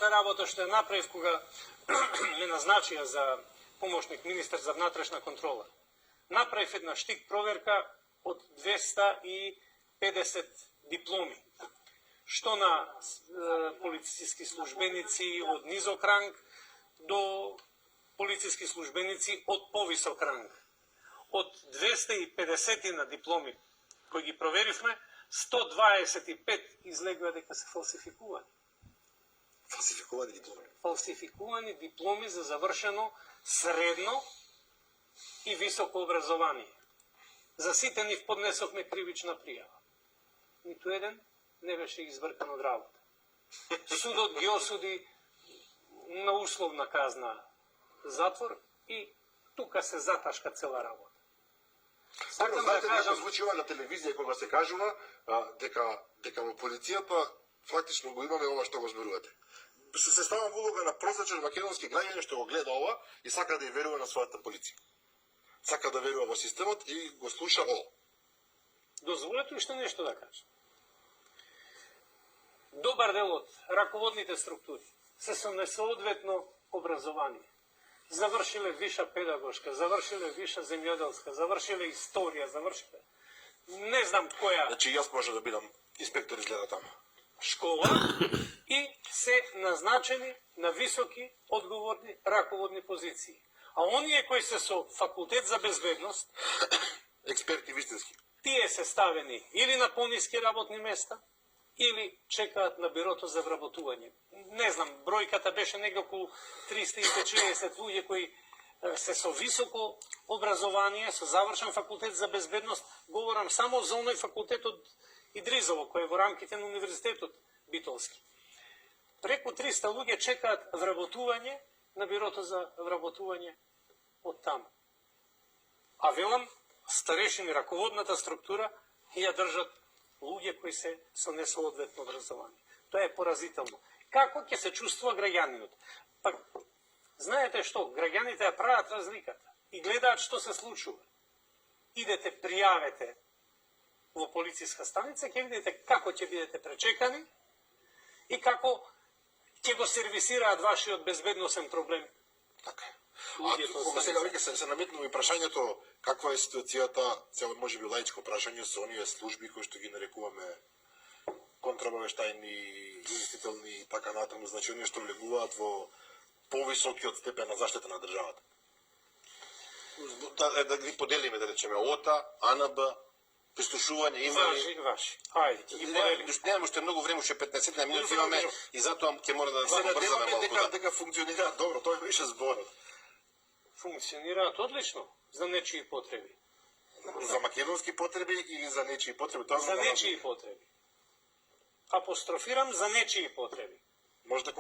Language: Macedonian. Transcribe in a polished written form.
првата работа што ја направив кога ме назначија за помошник министер за внатрешна контрола, направив една штик проверка од 250 дипломи, што на полициски службеници од низок ранг до полициски службеници од повисок ранг. Од 250 на дипломи кои ги проверивме, 125 излегува дека се фалсификувани. Фалсификувани дипломи? Фалсификувани дипломи за завршено средно и високо образование. За сите нив поднесовме кривична пријава. Ниту еден не беше извркан од работа. Судот ги осуди на условна казна затвор и тука се заташка цела работа. Сакам да кажам, звучи ова на телевизија кога се кажува дека во полицијата фактично го имаме ова што го зборувате. Се ставам во улога на прозрачен македонски граѓанин што го гледа ова и сака да ја верува на својата полиција. Сака да верува во системот и го слуша ова. Дозволете уште нешто да кажам. Добар дел од раководните структури се со несоодветно образование. Завршиле виша педагошка, завршиле виша земјоделска, завршиле историја, завршиле не знам која. Значи јас може да бидам инспектор изгледа таму. Школа и се назначени на високи, одговорни, раководни позиции. А оние кои се со факултет за безбедност, експерти вистински, тие се ставени или на пониски работни места, или чекаат на бирото за вработување. Не знам, бројката беше некако околу 340 луѓе кои се со високо образование, со завршен факултет за безбедност. Говорам само за оној факултет од Идризово, кој е во рамките на универзитетот Битолски. Преку 300 луѓе чекаат вработување на бирото за вработување од таму. А велам, старешини раководната структура ја држат луѓе кои се со несоодветно образование. Тоа е поразително. Како ќе се чувствува граѓанинот? Пак, знаете што, граѓаните ја прават разликата и гледаат што се случува. Идете, пријавете во полициска станица, ќе видите како ќе бидете пречекани и како ќе го сервисираат вашиот безбедносен проблем. Така е. Кога сега веќе се наметнува и прашањето каква е ситуацијата, цел можеби лаичко прашање со оние служби кои што ги нарекуваме контрабавештајни, институционални и така натаму, значи оние што влегуваат во повисокиот степен на заштита на државата. Да ги поделиме, да речеме, ОТА, АНБ, прислушување имаме. Ваши. Ајде, ги поделиме. Немаме уште многу време, уште 15 минути имаме и затоа ќе мора да се брзаме малку. Дека функционираат добро, тоа беше зборот. Функционираат одлично за нечии потреби. За македонски потреби или за нечии потреби? За нечии потреби. Апострофирам за нечии потреби. Може да